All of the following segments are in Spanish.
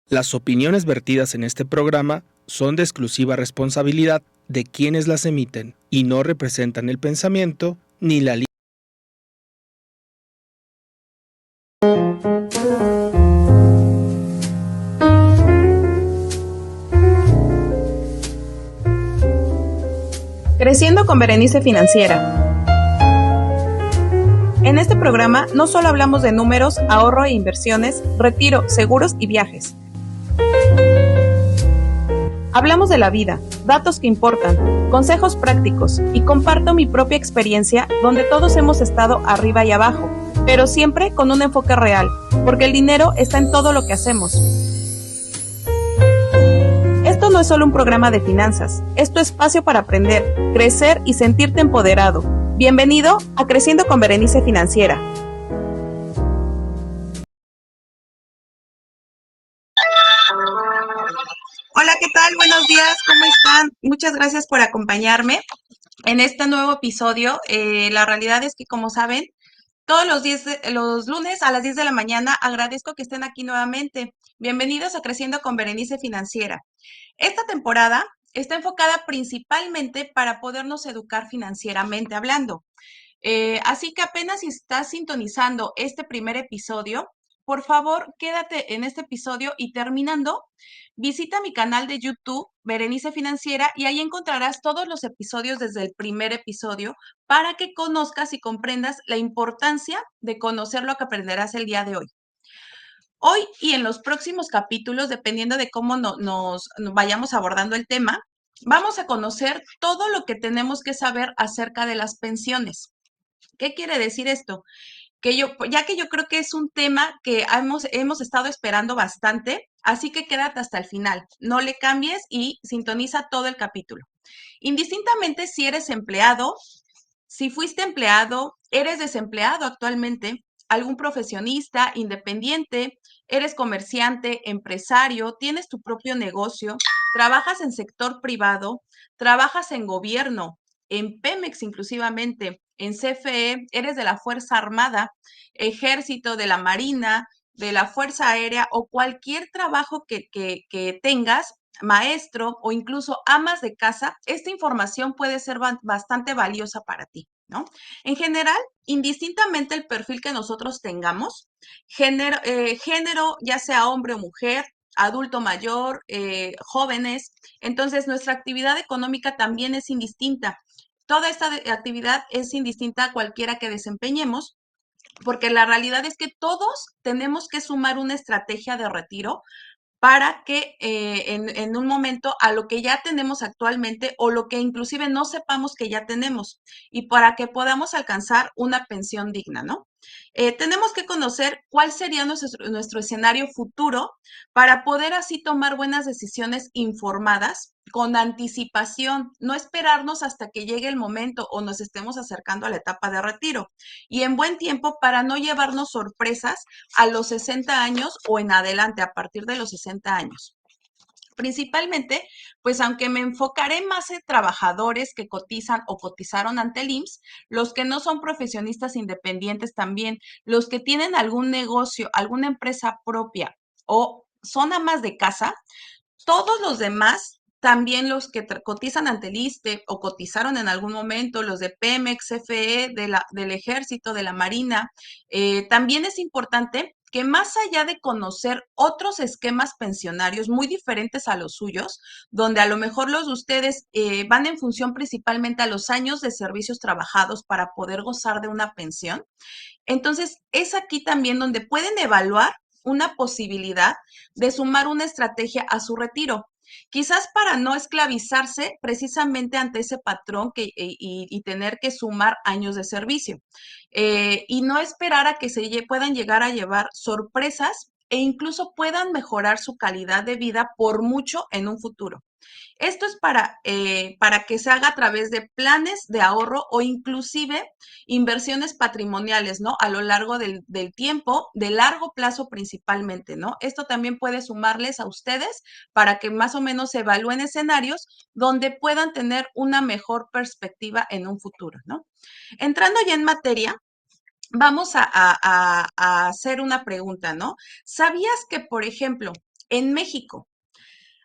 Las opiniones vertidas en este programa son de exclusiva responsabilidad de quienes las emiten y no representan el pensamiento ni la línea. Creciendo con Berenice Financiera. En este programa no solo hablamos de números, ahorro e inversiones, retiro, seguros y viajes. Hablamos de la vida, datos que importan, consejos prácticos y comparto mi propia experiencia donde todos hemos estado arriba y abajo, pero siempre con un enfoque real, porque el dinero está en todo lo que hacemos. Esto no es solo un programa de finanzas, es tu espacio para aprender, crecer y sentirte empoderado. Bienvenido a Creciendo con Berenice Financiera. Hola, ¿qué tal? Buenos días, ¿cómo están? Muchas gracias por acompañarme en este nuevo episodio. La realidad es que, como saben, todos los lunes a las 10 de la mañana agradezco que estén aquí nuevamente. Bienvenidos a Creciendo con Berenice Financiera. Esta temporada está enfocada principalmente para podernos educar financieramente hablando. Así que apenas si estás sintonizando este primer episodio, por favor, quédate en este episodio y terminando, visita mi canal de YouTube, Berenice Financiera, y ahí encontrarás todos los episodios desde el primer episodio para que conozcas y comprendas la importancia de conocer lo que aprenderás el día de hoy. Hoy y en los próximos capítulos, dependiendo de cómo nos vayamos abordando el tema, vamos a conocer todo lo que tenemos que saber acerca de las pensiones. ¿Qué quiere decir esto? Ya que yo creo que es un tema que hemos estado esperando bastante, así que quédate hasta el final. No le cambies y sintoniza todo el capítulo. Indistintamente si eres empleado, si fuiste empleado, eres desempleado actualmente, algún profesionista, independiente, eres comerciante, empresario, tienes tu propio negocio, trabajas en sector privado, trabajas en gobierno, en Pemex inclusivamente, en CFE, eres de la Fuerza Armada, Ejército, de la Marina, de la Fuerza Aérea o cualquier trabajo que tengas, maestro o incluso amas de casa, esta información puede ser bastante valiosa para ti, ¿no? En general, indistintamente el perfil que nosotros tengamos, género ya sea hombre o mujer, adulto mayor, jóvenes, entonces nuestra actividad económica también es indistinta. Toda esta actividad es indistinta a cualquiera que desempeñemos, porque la realidad es que todos tenemos que sumar una estrategia de retiro para que en un momento a lo que ya tenemos actualmente o lo que inclusive no sepamos que ya tenemos y para que podamos alcanzar una pensión digna, ¿no? Tenemos que conocer cuál sería nuestro escenario futuro para poder así tomar buenas decisiones informadas con anticipación, no esperarnos hasta que llegue el momento o nos estemos acercando a la etapa de retiro y en buen tiempo para no llevarnos sorpresas a los 60 años o en adelante, a partir de los 60 años. Principalmente, pues aunque me enfocaré más en trabajadores que cotizan o cotizaron ante el IMSS, los que no son profesionistas independientes también, los que tienen algún negocio, alguna empresa propia o son amas de casa, todos los demás, también los que cotizan ante el ISSSTE o cotizaron en algún momento, los de Pemex, CFE, del Ejército, de la Marina, también es importante que más allá de conocer otros esquemas pensionarios muy diferentes a los suyos, donde a lo mejor los de ustedes van en función principalmente a los años de servicios trabajados para poder gozar de una pensión, entonces es aquí también donde pueden evaluar una posibilidad de sumar una estrategia a su retiro. Quizás para no esclavizarse precisamente ante ese patrón y tener que sumar años de servicio. Y no esperar a que puedan llegar a llevar sorpresas e incluso puedan mejorar su calidad de vida por mucho en un futuro. Esto es para que se haga a través de planes de ahorro o inclusive inversiones patrimoniales, ¿no? A lo largo del tiempo, de largo plazo principalmente, ¿no? Esto también puede sumarles a ustedes para que más o menos evalúen escenarios donde puedan tener una mejor perspectiva en un futuro, ¿no? Entrando ya en materia, vamos a hacer una pregunta, ¿no? ¿Sabías que, por ejemplo, En México,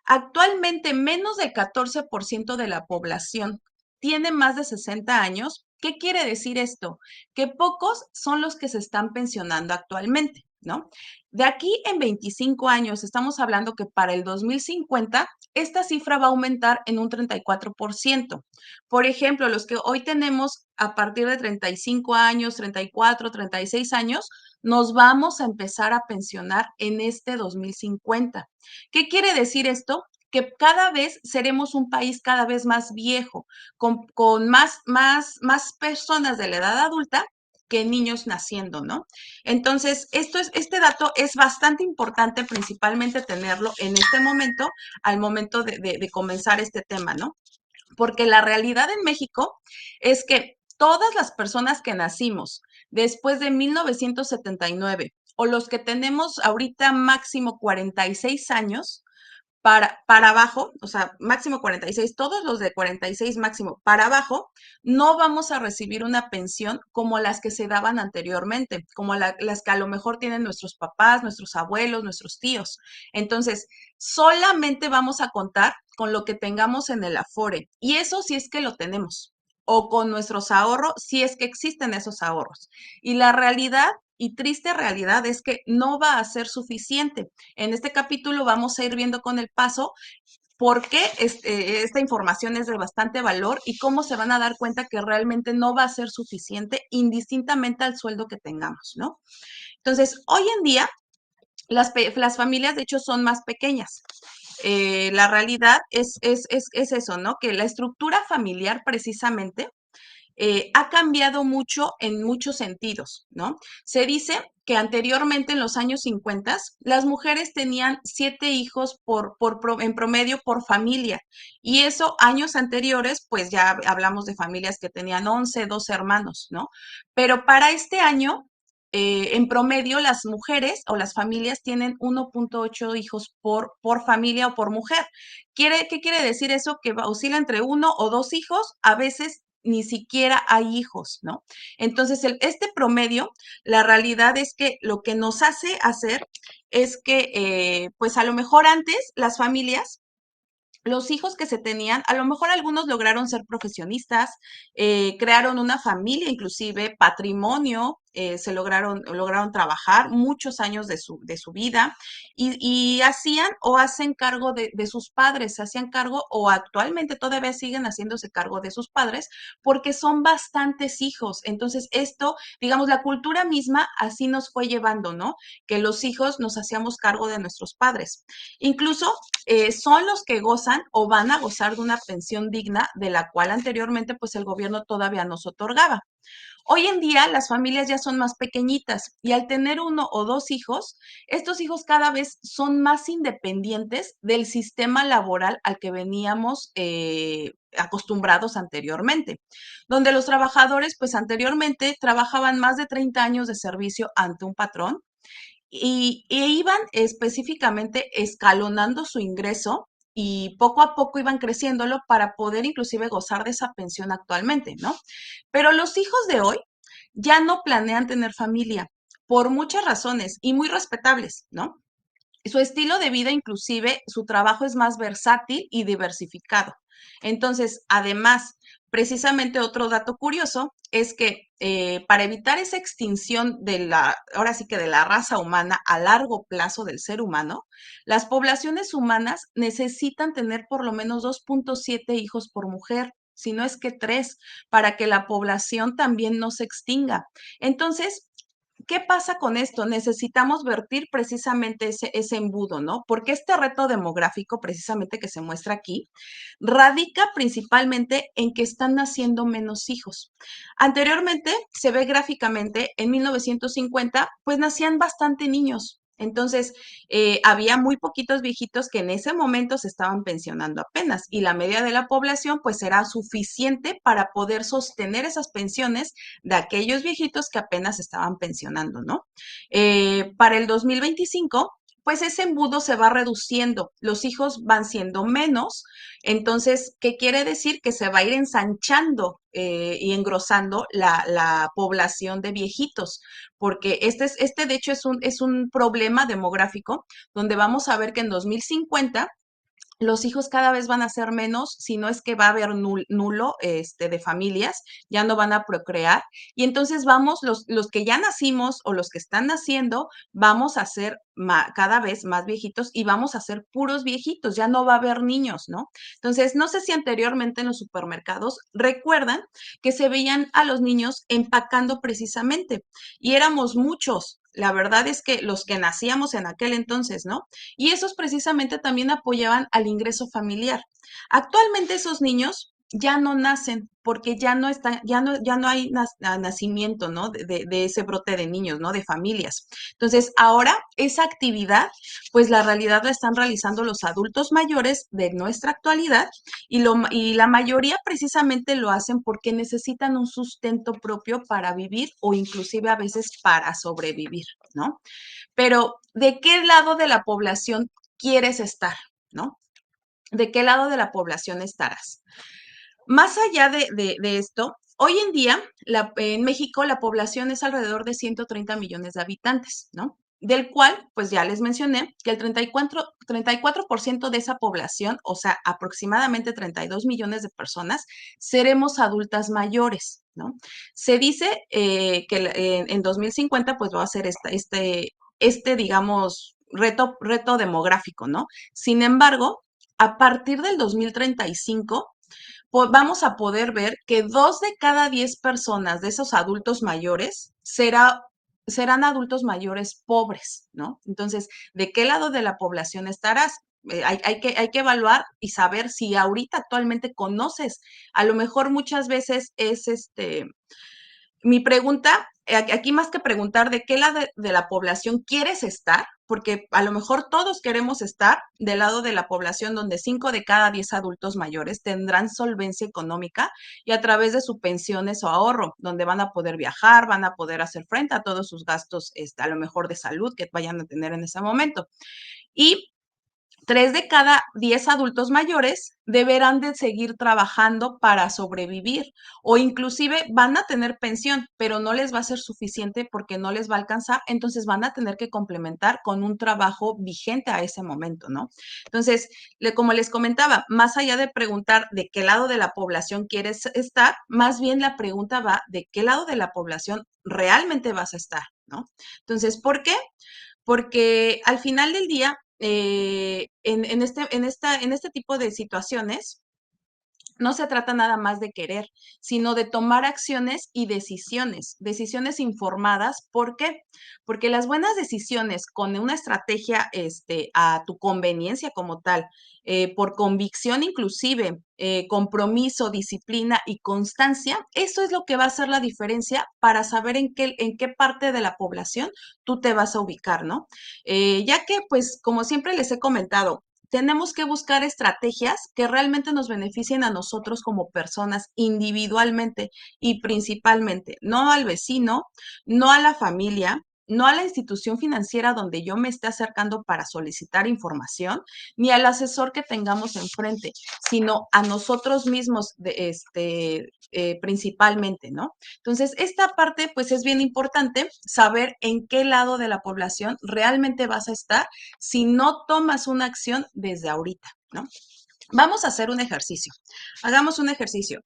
actualmente, menos del 14% de la población tiene más de 60 años. ¿Qué quiere decir esto? Que pocos son los que se están pensionando actualmente, ¿no? De aquí en 25 años, estamos hablando que para el 2050, esta cifra va a aumentar en un 34%. Por ejemplo, los que hoy tenemos a partir de 35 años, 34, 36 años, nos vamos a empezar a pensionar en este 2050. ¿Qué quiere decir esto? Que cada vez seremos un país cada vez más viejo, con más personas de la edad adulta que niños naciendo, ¿no? Entonces, este dato es bastante importante, principalmente tenerlo en este momento, al momento de comenzar este tema, ¿no? Porque la realidad en México es que todas las personas que nacimos después de 1979 o los que tenemos ahorita máximo 46 años, para abajo, o sea, máximo 46, todos los de 46 máximo para abajo, no vamos a recibir una pensión como las que se daban anteriormente, como las que a lo mejor tienen nuestros papás, nuestros abuelos, nuestros tíos. Entonces, solamente vamos a contar con lo que tengamos en el Afore, y eso si es que lo tenemos, o con nuestros ahorros, si es que existen esos ahorros. Y la realidad y triste realidad es que no va a ser suficiente. En este capítulo vamos a ir viendo con el paso por qué esta información es de bastante valor y cómo se van a dar cuenta que realmente no va a ser suficiente indistintamente al sueldo que tengamos, ¿no? Entonces, hoy en día, las familias de hecho son más pequeñas. La realidad es eso, ¿no? Que la estructura familiar precisamente ha cambiado mucho en muchos sentidos, ¿no? Se dice que anteriormente, en los años 50, las mujeres tenían 7 hijos en promedio por familia. Y eso, años anteriores, pues ya hablamos de familias que tenían 11, 12 hermanos, ¿no? Pero para este año, en promedio, las mujeres o las familias tienen 1.8 hijos por familia o por mujer. ¿Qué quiere decir eso? Que oscila entre 1 o 2 hijos, a veces ni siquiera hay hijos, ¿no? Entonces, este promedio, la realidad es que lo que nos hace hacer es que, pues a lo mejor antes las familias, los hijos que se tenían, a lo mejor algunos lograron ser profesionistas, crearon una familia, inclusive patrimonio, lograron trabajar muchos años de su vida y hacían o hacen cargo de sus padres, se hacían cargo o actualmente todavía siguen haciéndose cargo de sus padres porque son bastantes hijos. Entonces, esto, digamos, la cultura misma así nos fue llevando, ¿no? Que los hijos nos hacíamos cargo de nuestros padres. Incluso son los que gozan o van a gozar de una pensión digna de la cual anteriormente pues el gobierno todavía nos otorgaba. Hoy en día las familias ya son más pequeñitas y al tener 1 o 2 hijos, estos hijos cada vez son más independientes del sistema laboral al que veníamos acostumbrados anteriormente, donde los trabajadores pues anteriormente trabajaban más de 30 años de servicio ante un patrón e iban específicamente escalonando su ingreso y poco a poco iban creciéndolo para poder inclusive gozar de esa pensión actualmente, ¿no? Pero los hijos de hoy ya no planean tener familia por muchas razones y muy respetables, ¿no? Su estilo de vida, inclusive su trabajo es más versátil y diversificado. Entonces, además, precisamente otro dato curioso es que para evitar esa extinción ahora sí que de la raza humana a largo plazo del ser humano, las poblaciones humanas necesitan tener por lo menos 2.7 hijos por mujer, si no es que 3, para que la población también no se extinga. Entonces, ¿qué pasa con esto? Necesitamos vertir precisamente ese embudo, ¿no? Porque este reto demográfico, precisamente que se muestra aquí, radica principalmente en que están naciendo menos hijos. Anteriormente, se ve gráficamente, en 1950, pues nacían bastante niños. Entonces, había muy poquitos viejitos que en ese momento se estaban pensionando apenas y la media de la población pues era suficiente para poder sostener esas pensiones de aquellos viejitos que apenas estaban pensionando, ¿no? Para el 2025 pues ese embudo se va reduciendo, los hijos van siendo menos, entonces, ¿qué quiere decir? Que se va a ir ensanchando y engrosando la población de viejitos, porque este de hecho es un problema demográfico donde vamos a ver que en 2050 los hijos cada vez van a ser menos, si no es que va a haber nulo de familias, ya no van a procrear. Y entonces vamos, los que ya nacimos o los que están naciendo, vamos a ser cada vez más viejitos y vamos a ser puros viejitos, ya no va a haber niños, ¿no? Entonces, no sé si anteriormente en los supermercados recuerdan que se veían a los niños empacando precisamente y éramos muchos. La verdad es que los que nacíamos en aquel entonces, ¿no? Y esos precisamente también apoyaban al ingreso familiar. Actualmente esos niños ya no nacen porque ya no están, ya no hay nacimiento, ¿no? De ese brote de niños, ¿no? De familias. Entonces, ahora esa actividad, pues la realidad la están realizando los adultos mayores de nuestra actualidad y la mayoría precisamente lo hacen porque necesitan un sustento propio para vivir o inclusive a veces para sobrevivir, ¿no? Pero, ¿de qué lado de la población quieres estar? ¿No? ¿De qué lado de la población estarás? Más allá de esto, hoy en día en México la población es alrededor de 130 millones de habitantes, ¿no? Del cual, pues ya les mencioné que el 34% de esa población, o sea, aproximadamente 32 millones de personas, seremos adultas mayores, ¿no? Se dice que en 2050, pues va a ser digamos, reto demográfico, ¿no? Sin embargo, a partir del 2035, vamos a poder ver que 2 de cada 10 personas de esos adultos mayores serán adultos mayores pobres, ¿no? Entonces, ¿de qué lado de la población estarás? Hay que evaluar y saber si ahorita actualmente conoces. A lo mejor muchas veces es mi pregunta, aquí más que preguntar de qué lado de la población quieres estar, porque a lo mejor todos queremos estar del lado de la población donde 5 de cada 10 adultos mayores tendrán solvencia económica y a través de sus pensiones o ahorro, donde van a poder viajar, van a poder hacer frente a todos sus gastos, a lo mejor de salud que vayan a tener en ese momento. Y 3 de cada 10 adultos mayores deberán de seguir trabajando para sobrevivir o inclusive van a tener pensión, pero no les va a ser suficiente porque no les va a alcanzar, entonces van a tener que complementar con un trabajo vigente a ese momento, ¿no? Entonces, como les comentaba, más allá de preguntar de qué lado de la población quieres estar, más bien la pregunta va de qué lado de la población realmente vas a estar, ¿no? Entonces, ¿por qué? Porque al final del día, en este tipo de situaciones, no se trata nada más de querer, sino de tomar acciones y decisiones informadas. ¿Por qué? Porque las buenas decisiones con una estrategia a tu conveniencia como tal, por convicción inclusive, compromiso, disciplina y constancia, eso es lo que va a hacer la diferencia para saber en qué parte de la población tú te vas a ubicar, ¿no? Ya que, pues, como siempre les he comentado, tenemos que buscar estrategias que realmente nos beneficien a nosotros como personas individualmente y principalmente, no al vecino, no a la familia, no a la institución financiera donde yo me esté acercando para solicitar información, ni al asesor que tengamos enfrente, sino a nosotros mismos principalmente, ¿no? Entonces, esta parte pues es bien importante saber en qué lado de la población realmente vas a estar si no tomas una acción desde ahorita, ¿no? Vamos a hacer un ejercicio. Hagamos un ejercicio.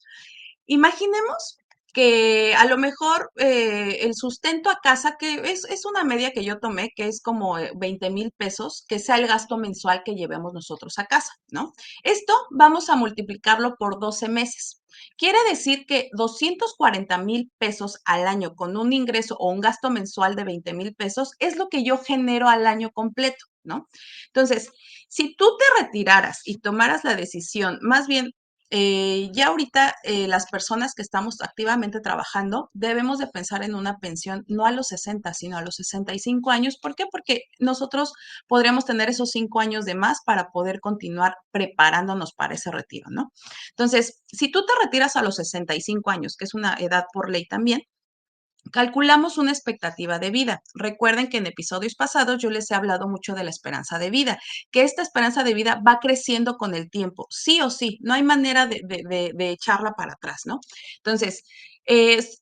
Imaginemos que a lo mejor el sustento a casa, que es una media que yo tomé, que es como 20,000 pesos, que sea el gasto mensual que llevemos nosotros a casa, ¿no? Esto vamos a multiplicarlo por 12 meses. Quiere decir que 240,000 pesos al año con un ingreso o un gasto mensual de 20,000 pesos es lo que yo genero al año completo, ¿no? Entonces, si tú te retiraras y tomaras la decisión, más bien ya ahorita las personas que estamos activamente trabajando debemos de pensar en una pensión no a los 60, sino a los 65 años. ¿Por qué? Porque nosotros podríamos tener esos 5 años de más para poder continuar preparándonos para ese retiro, ¿no? Entonces, si tú te retiras a los 65 años, que es una edad por ley también, calculamos una expectativa de vida. Recuerden que en episodios pasados yo les he hablado mucho de la esperanza de vida, que esta esperanza de vida va creciendo con el tiempo, sí o sí, no hay manera de echarla para atrás, ¿no? Entonces,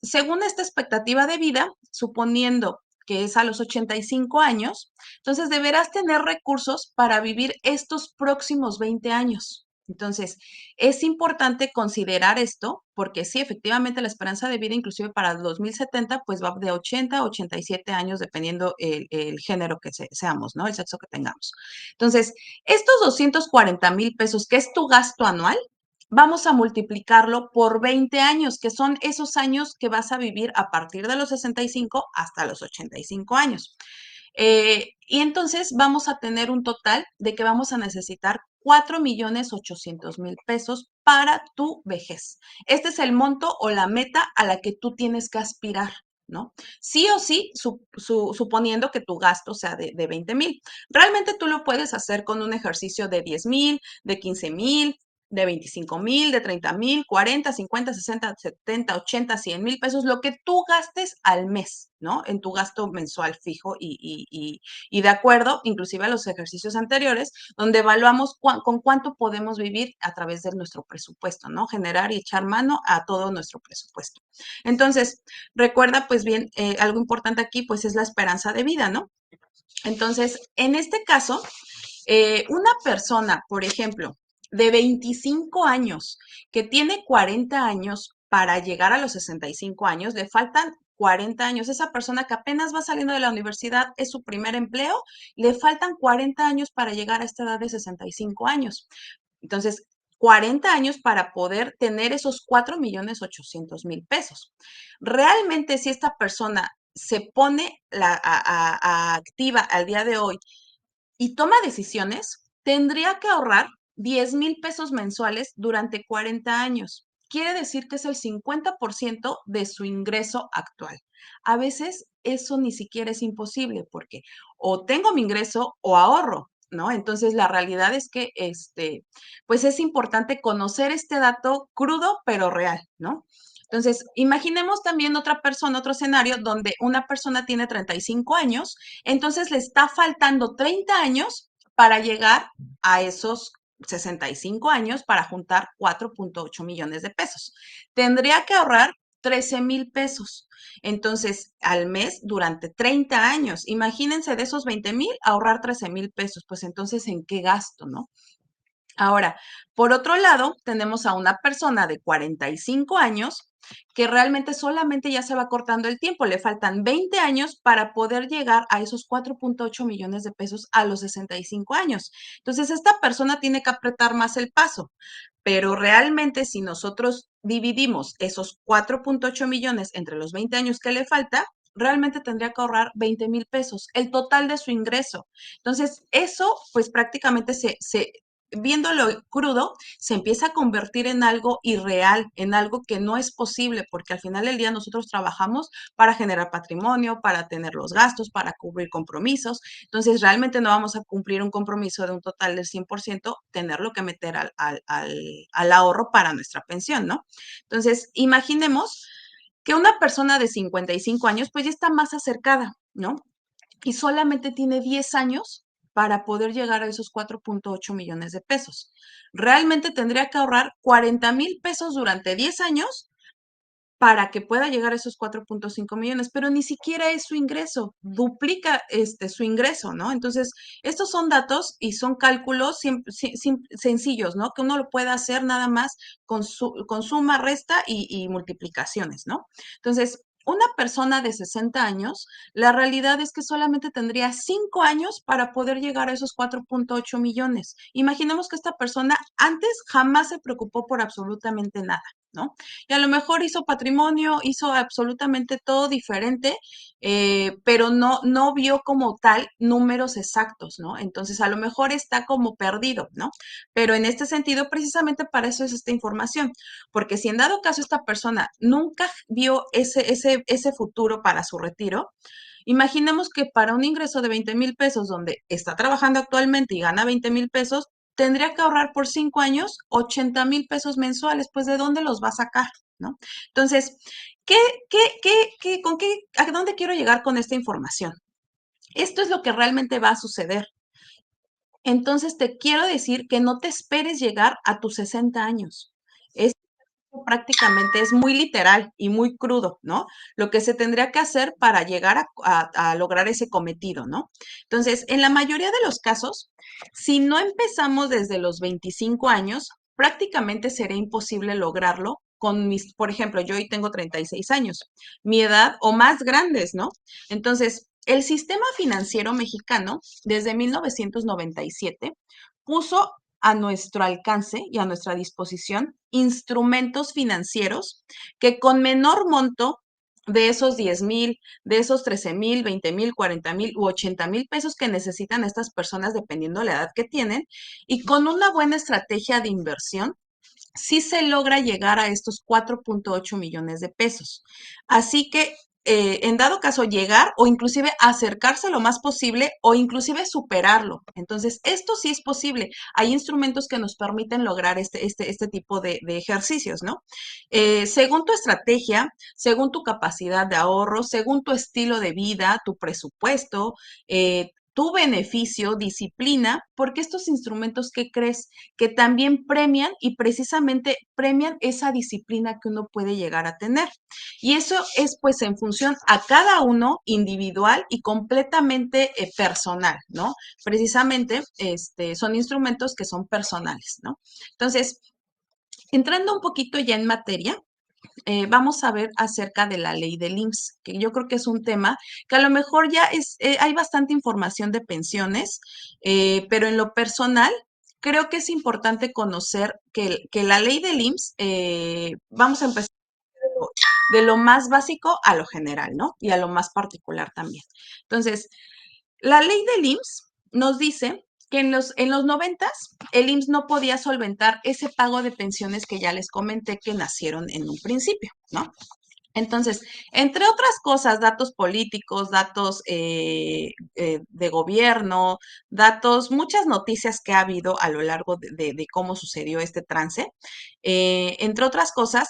según esta expectativa de vida, suponiendo que es a los 85 años, entonces deberás tener recursos para vivir estos próximos 20 años. Entonces, es importante considerar esto porque sí, efectivamente, la esperanza de vida, inclusive para el 2070, pues va de 80 a 87 años, dependiendo el género que seamos, ¿no? El sexo que tengamos. Entonces, estos 240,000 pesos, que es tu gasto anual, vamos a multiplicarlo por 20 años, que son esos años que vas a vivir a partir de los 65 hasta los 85 años. Y entonces vamos a tener un total de que vamos a necesitar 4,800,000 pesos para tu vejez. Este es el monto o la meta a la que tú tienes que aspirar, ¿no? Sí o sí, suponiendo que tu gasto sea de 20,000. Realmente tú lo puedes hacer con un ejercicio de 10,000, de 15,000, de 25,000, de 30,000, 40, 50, 60, 70, 80, 100,000 pesos, lo que tú gastes al mes, ¿no? En tu gasto mensual fijo y de acuerdo, inclusive a los ejercicios anteriores, donde evaluamos con cuánto podemos vivir a través de nuestro presupuesto, ¿no? Generar y echar mano a todo nuestro presupuesto. Entonces, recuerda, pues bien, algo importante aquí, pues es la esperanza de vida, ¿no? Entonces, en este caso, una persona, por ejemplo, de 25 años que tiene 40 años para llegar a los 65 años, le faltan 40 años. Esa persona que apenas va saliendo de la universidad, es su primer empleo, le faltan 40 años para llegar a esta edad de 65 años. Entonces, 40 años para poder tener esos 4,800,000 pesos. Realmente, si esta persona se pone activa al día de hoy y toma decisiones, tendría que ahorrar 10,000 pesos mensuales durante 40 años. Quiere decir que es el 50% de su ingreso actual. A veces eso ni siquiera es imposible porque o tengo mi ingreso o ahorro, ¿no? Entonces la realidad es que pues es importante conocer este dato crudo pero real, ¿no? Entonces, imaginemos también otra persona, otro escenario donde una persona tiene 35 años, entonces le está faltando 30 años para llegar a esos 65 años para juntar 4,8 millones de pesos. Tendría que ahorrar 13,000 pesos. Entonces, al mes durante 30 años, imagínense de esos 20,000, ahorrar 13,000 pesos. Pues entonces, ¿en qué gasto, no? Ahora, por otro lado, tenemos a una persona de 45 años que realmente solamente ya se va cortando el tiempo, le faltan 20 años para poder llegar a esos 4,8 millones de pesos a los 65 años. Entonces, esta persona tiene que apretar más el paso, pero realmente si nosotros dividimos esos 4,8 millones entre los 20 años que le falta, realmente tendría que ahorrar 20,000 pesos, el total de su ingreso. Entonces, eso pues prácticamente viéndolo crudo, se empieza a convertir en algo irreal, en algo que no es posible, porque al final del día nosotros trabajamos para generar patrimonio, para tener los gastos, para cubrir compromisos. Entonces, realmente no vamos a cumplir un compromiso de un total del 100%, tenerlo que meter al ahorro para nuestra pensión, ¿no? Entonces, imaginemos que una persona de 55 años, pues ya está más acercada, ¿no? Y solamente tiene 10 años para poder llegar a esos 4,8 millones de pesos. Realmente tendría que ahorrar 40,000 pesos durante 10 años para que pueda llegar a esos 4,5 millones, pero ni siquiera es su ingreso, duplica su ingreso, ¿no? Entonces, estos son datos y son cálculos sencillos, ¿no? Que uno lo puede hacer nada más con suma, resta y multiplicaciones, ¿no? Entonces, una persona de 60 años, la realidad es que solamente tendría 5 años para poder llegar a esos 4,8 millones. Imaginemos que esta persona antes jamás se preocupó por absolutamente nada, ¿no? Y a lo mejor hizo patrimonio, hizo absolutamente todo diferente, pero no vio como tal números exactos, ¿no? Entonces, a lo mejor está como perdido, ¿no? Pero en este sentido, precisamente para eso es esta información, porque si en dado caso esta persona nunca vio ese futuro para su retiro, imaginemos que para un ingreso de 20,000 pesos, donde está trabajando actualmente y gana 20,000 pesos, tendría que ahorrar por 5 años 80,000 pesos mensuales. Pues, ¿de dónde los va a sacar? ¿no? Entonces, ¿qué, ¿a dónde quiero llegar con esta información? Esto es lo que realmente va a suceder. Entonces, te quiero decir que no te esperes llegar a tus 60 años. Esto prácticamente es muy literal y muy crudo, ¿no? Lo que se tendría que hacer para llegar a lograr ese cometido, ¿no? Entonces, en la mayoría de los casos, si no empezamos desde los 25 años, prácticamente sería imposible lograrlo con mis, por ejemplo, yo hoy tengo 36 años, mi edad o más grandes, ¿no? Entonces, el sistema financiero mexicano, desde 1997, puso a nuestro alcance y a nuestra disposición instrumentos financieros que con menor monto de esos 10,000, de esos 13,000, 20,000, 40,000 u 80,000 pesos que necesitan estas personas dependiendo de la edad que tienen, y con una buena estrategia de inversión, sí se logra llegar a estos 4,8 millones de pesos. Así que, en dado caso, llegar o inclusive acercarse lo más posible o inclusive superarlo. Entonces, esto sí es posible. Hay instrumentos que nos permiten lograr este tipo de ejercicios, ¿no? Según tu estrategia, según tu capacidad de ahorro, según tu estilo de vida, tu presupuesto, tu beneficio, disciplina, porque estos instrumentos, ¿qué crees? Que también premian y precisamente premian esa disciplina que uno puede llegar a tener. Y eso es pues en función a cada uno individual y completamente personal, ¿no? Precisamente son instrumentos que son personales, ¿no? Entonces, entrando un poquito ya en materia, vamos a ver acerca de la ley del IMSS, que yo creo que es un tema que a lo mejor ya hay bastante información de pensiones, pero en lo personal, creo que es importante conocer que la ley del IMSS, vamos a empezar de lo más básico a lo general, ¿no? Y a lo más particular también. Entonces, la ley del IMSS nos dice que en los 90 el IMSS no podía solventar ese pago de pensiones que ya les comenté que nacieron en un principio, ¿no? Entonces, entre otras cosas, datos políticos, datos de gobierno, datos, muchas noticias que ha habido a lo largo de cómo sucedió este trance, entre otras cosas,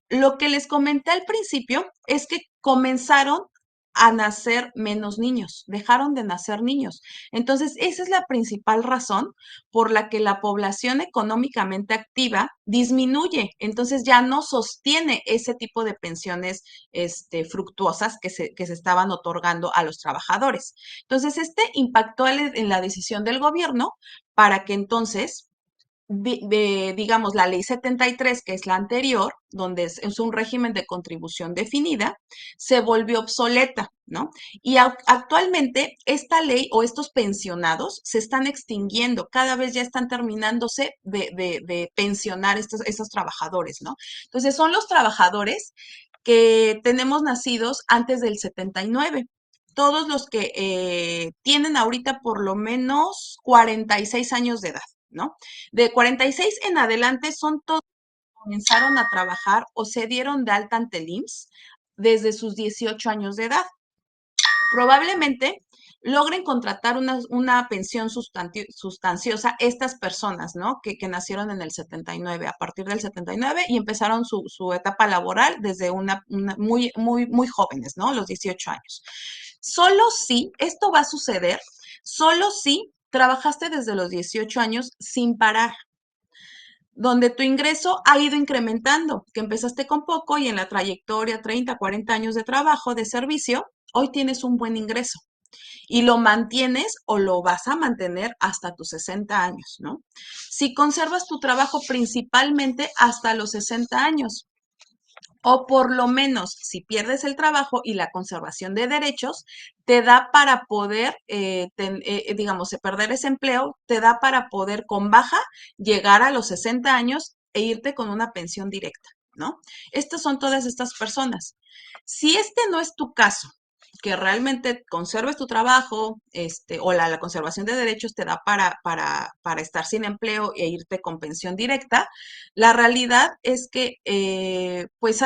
lo que les comenté al principio es que comenzaron a nacer menos niños, dejaron de nacer niños. Entonces, esa es la principal razón por la que la población económicamente activa disminuye. Entonces, ya no sostiene ese tipo de pensiones fructuosas que se estaban otorgando a los trabajadores. Entonces, impactó en la decisión del gobierno para que entonces digamos, la ley 73, que es la anterior, donde es un régimen de contribución definida, se volvió obsoleta, ¿no? Y actualmente esta ley o estos pensionados se están extinguiendo, cada vez ya están terminándose de pensionar estos trabajadores, ¿no? Entonces son los trabajadores que tenemos nacidos antes del 79. Todos los que tienen ahorita por lo menos 46 años de edad, ¿no? De 46 en adelante son todos que comenzaron a trabajar o se dieron de alta ante el IMSS desde sus 18 años de edad. Probablemente logren contratar una pensión sustanciosa estas personas, ¿no? Que nacieron en el 79, a partir del 79 y empezaron su etapa laboral desde muy, muy, muy jóvenes, ¿no? Los 18 años. Solo si, esto va a suceder, solo si trabajaste desde los 18 años sin parar, donde tu ingreso ha ido incrementando, que empezaste con poco y en la trayectoria 30, 40 años de trabajo, de servicio, hoy tienes un buen ingreso y lo mantienes o lo vas a mantener hasta tus 60 años, ¿no? Si conservas tu trabajo principalmente hasta los 60 años, o por lo menos si pierdes el trabajo y la conservación de derechos, te da para poder, digamos, perder ese empleo, te da para poder con baja llegar a los 60 años e irte con una pensión directa, ¿no? Estas son todas estas personas. Si este no es tu caso, que realmente conserves tu trabajo, o la conservación de derechos te da para estar sin empleo e irte con pensión directa, la realidad es que, pues,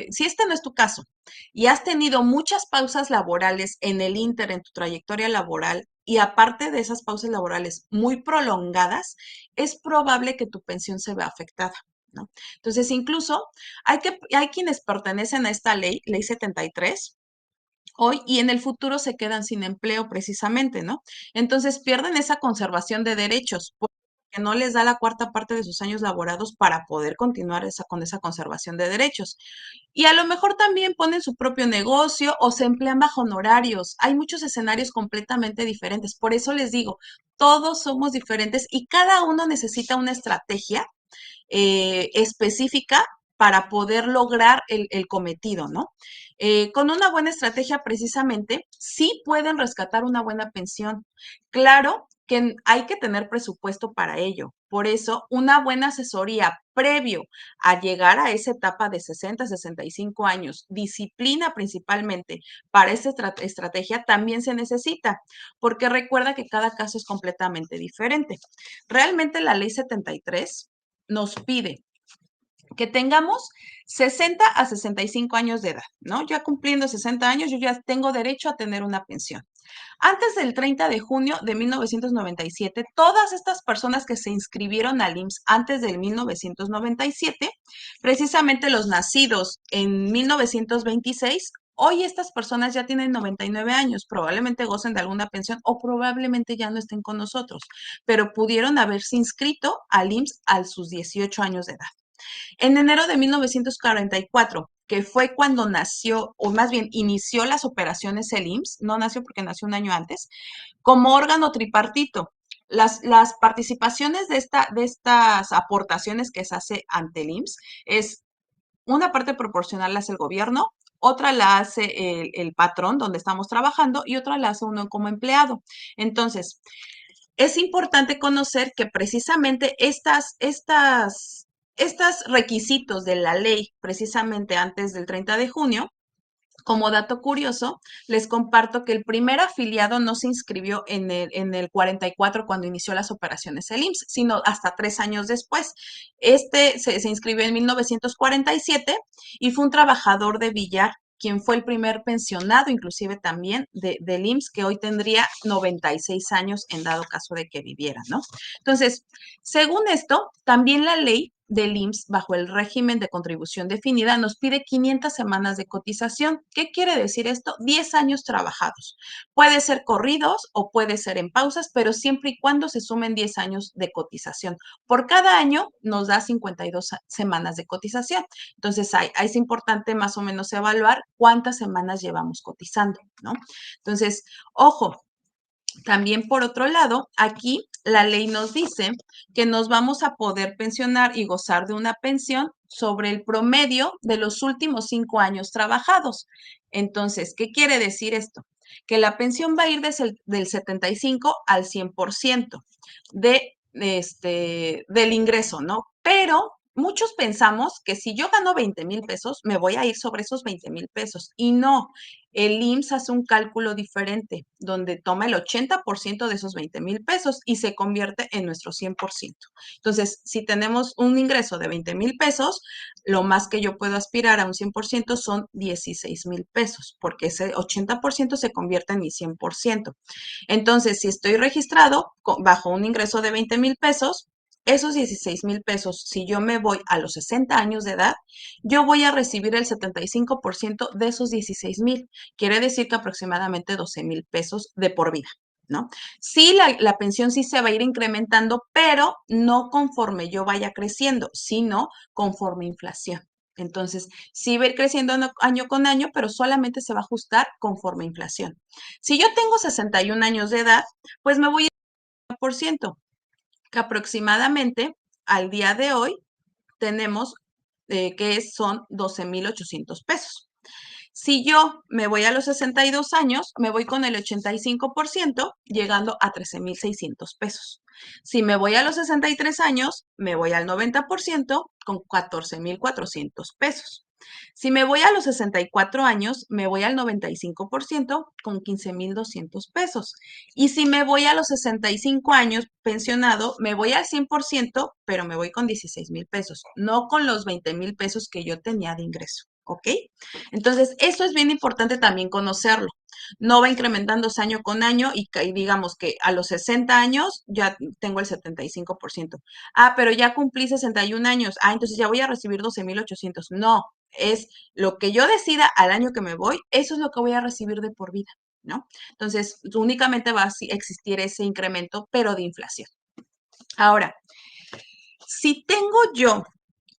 si este no es tu caso y has tenido muchas pausas laborales en el Inter, en tu trayectoria laboral, y aparte de esas pausas laborales muy prolongadas, es probable que tu pensión se vea afectada. ¿no? Entonces, incluso hay quienes pertenecen a esta ley 73, hoy y en el futuro se quedan sin empleo precisamente, ¿no? Entonces pierden esa conservación de derechos porque no les da la cuarta parte de sus años laborados para poder continuar con esa conservación de derechos. Y a lo mejor también ponen su propio negocio o se emplean bajo honorarios. Hay muchos escenarios completamente diferentes. Por eso les digo, todos somos diferentes y cada uno necesita una estrategia específica para poder lograr el cometido, ¿no? Con una buena estrategia, precisamente, sí pueden rescatar una buena pensión. Claro que hay que tener presupuesto para ello. Por eso, una buena asesoría previo a llegar a esa etapa de 60, 65 años, disciplina principalmente para esa estrategia también se necesita, porque recuerda que cada caso es completamente diferente. Realmente la ley 73 nos pide que tengamos 60 a 65 años de edad, ¿no? Ya cumpliendo 60 años, yo ya tengo derecho a tener una pensión. Antes del 30 de junio de 1997, todas estas personas que se inscribieron al IMSS antes del 1997, precisamente los nacidos en 1926, hoy estas personas ya tienen 99 años, probablemente gocen de alguna pensión o probablemente ya no estén con nosotros, pero pudieron haberse inscrito al IMSS a sus 18 años de edad. En enero de 1944, que fue cuando nació, o más bien inició las operaciones el IMSS, no nació porque nació un año antes, como órgano tripartito. Las participaciones de estas aportaciones que se hace ante el IMSS es una parte proporcional la hace el gobierno, otra la hace el patrón donde estamos trabajando y otra la hace uno como empleado. Entonces, es importante conocer que precisamente estos requisitos de la ley, precisamente antes del 30 de junio, como dato curioso, les comparto que el primer afiliado no se inscribió en el 44 cuando inició las operaciones el IMSS, sino hasta 3 años después. Este se inscribió en 1947 y fue un trabajador de billar quien fue el primer pensionado, inclusive también del IMSS, que hoy tendría 96 años en dado caso de que viviera, ¿no? Entonces, según esto, también la ley del IMSS, bajo el régimen de contribución definida, nos pide 500 semanas de cotización. ¿Qué quiere decir esto? 10 años trabajados. Puede ser corridos o puede ser en pausas, pero siempre y cuando se sumen 10 años de cotización. Por cada año nos da 52 semanas de cotización. Entonces, es importante más o menos evaluar cuántas semanas llevamos cotizando, ¿no? Entonces, ojo, también por otro lado, aquí la ley nos dice que nos vamos a poder pensionar y gozar de una pensión sobre el promedio de los últimos 5 años trabajados. Entonces, ¿qué quiere decir esto? Que la pensión va a ir desde del 75 al 100% del ingreso, ¿no? Pero muchos pensamos que si yo gano 20,000 pesos, me voy a ir sobre esos 20,000 pesos. Y no, el IMSS hace un cálculo diferente, donde toma el 80% de esos 20,000 pesos y se convierte en nuestro 100%. Entonces, si tenemos un ingreso de 20,000 pesos, lo más que yo puedo aspirar a un 100% son 16,000 pesos, porque ese 80% se convierte en mi 100%. Entonces, si estoy registrado bajo un ingreso de 20,000 pesos, esos 16,000 pesos, si yo me voy a los 60 años de edad, yo voy a recibir el 75% de esos 16,000. Quiere decir que aproximadamente 12,000 pesos de por vida, ¿no? Sí, la pensión sí se va a ir incrementando, pero no conforme yo vaya creciendo, sino conforme inflación. Entonces, sí va a ir creciendo año con año, pero solamente se va a ajustar conforme inflación. Si yo tengo 61 años de edad, pues me voy a por ciento, que aproximadamente al día de hoy tenemos que son 12,800 pesos. Si yo me voy a los 62 años, me voy con el 85%, llegando a 13,600 pesos. Si me voy a los 63 años, me voy al 90% con 14,400 pesos. Si me voy a los 64 años, me voy al 95% con 15,200 pesos. Y si me voy a los 65 años pensionado, me voy al 100%, pero me voy con 16,000 pesos, no con los 20,000 pesos que yo tenía de ingreso. ¿Ok? Entonces, eso es bien importante también conocerlo. no va incrementándose año con año y digamos que a los 60 años ya tengo el 75%. Ah, pero ya cumplí 61 años. Ah, entonces ya voy a recibir 12,800. No, es lo que yo decida al año que me voy, eso es lo que voy a recibir de por vida, ¿no? Entonces, únicamente va a existir ese incremento, pero de inflación. Ahora, si tengo yo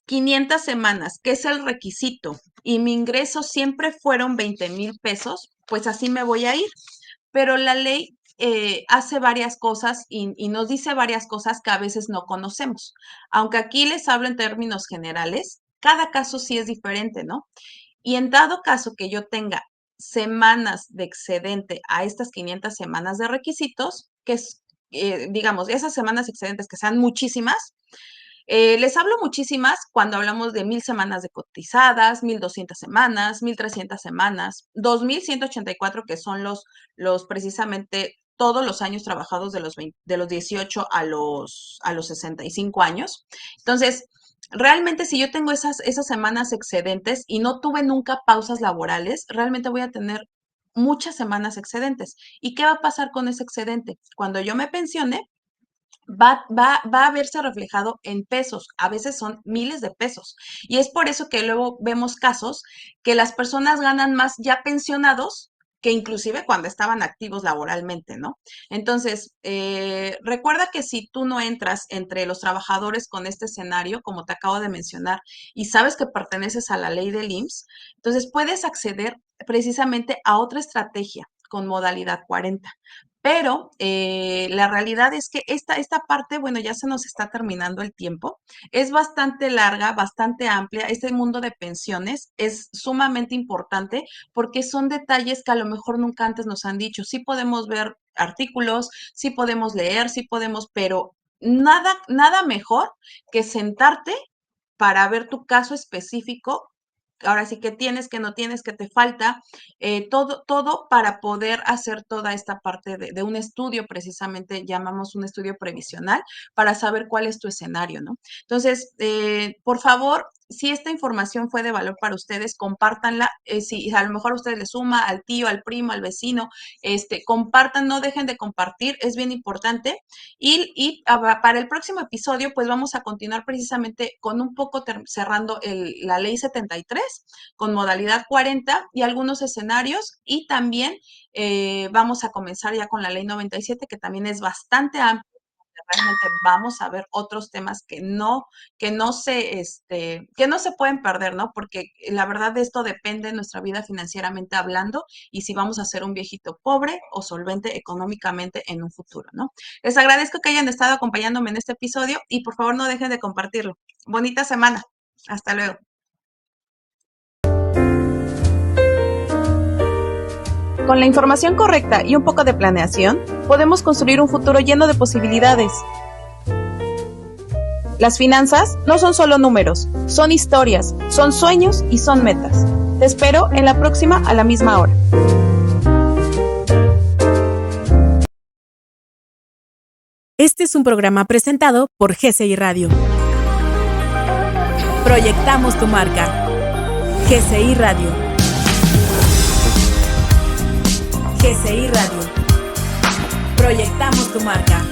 500 semanas, que es el requisito, y mi ingreso siempre fueron 20,000 pesos, pues así me voy a ir. Pero la ley hace varias cosas y nos dice varias cosas que a veces no conocemos. Aunque aquí les hablo en términos generales, cada caso sí es diferente, ¿no? Y en dado caso que yo tenga semanas de excedente a estas 500 semanas de requisitos, que es, digamos, esas semanas excedentes que sean muchísimas, les hablo muchísimas cuando hablamos de 1,000 semanas de cotizadas, 1,200 semanas, 1,300 semanas, 2,184 que son los precisamente todos los años trabajados de los 18 a los 65 años. Entonces, realmente si yo tengo esas semanas excedentes y no tuve nunca pausas laborales, realmente voy a tener muchas semanas excedentes. ¿Y qué va a pasar con ese excedente? Cuando yo me pensione, va a verse reflejado en pesos, a veces son miles de pesos. Y es por eso que luego vemos casos que las personas ganan más ya pensionados que inclusive cuando estaban activos laboralmente, ¿no? Entonces, recuerda que si tú no entras entre los trabajadores con este escenario, como te acabo de mencionar, y sabes que perteneces a la ley del IMSS, entonces puedes acceder precisamente a otra estrategia con modalidad 40. Pero la realidad es que esta parte, bueno, ya se nos está terminando el tiempo. Es bastante larga, bastante amplia. Este mundo de pensiones es sumamente importante porque son detalles que a lo mejor nunca antes nos han dicho. Sí podemos ver artículos, sí podemos leer, sí podemos, pero nada mejor que sentarte para ver tu caso específico. Ahora sí que tienes, que no tienes, que te falta, todo para poder hacer toda esta parte de un estudio, precisamente llamamos un estudio previsional, para saber cuál es tu escenario, ¿no? Entonces, por favor, si esta información fue de valor para ustedes, compártanla. Si a lo mejor a ustedes les suma, al tío, al primo, al vecino, compartan, no dejen de compartir, es bien importante. Y para el próximo episodio, pues vamos a continuar precisamente con un poco cerrando la ley 73 con modalidad 40 y algunos escenarios. Y también vamos a comenzar ya con la ley 97, que también es bastante amplia. Realmente vamos a ver otros temas que no se pueden perder, ¿no? Porque la verdad de esto depende de nuestra vida financieramente hablando y si vamos a ser un viejito pobre o solvente económicamente en un futuro, ¿no? Les agradezco que hayan estado acompañándome en este episodio y por favor no dejen de compartirlo. Bonita semana. Hasta luego. Con la información correcta y un poco de planeación, podemos construir un futuro lleno de posibilidades. Las finanzas no son solo números, son historias, son sueños y son metas. Te espero en la próxima a la misma hora. Este es un programa presentado por GCI Radio. Proyectamos tu marca. GCI Radio. GCI Radio. Proyectamos tu marca.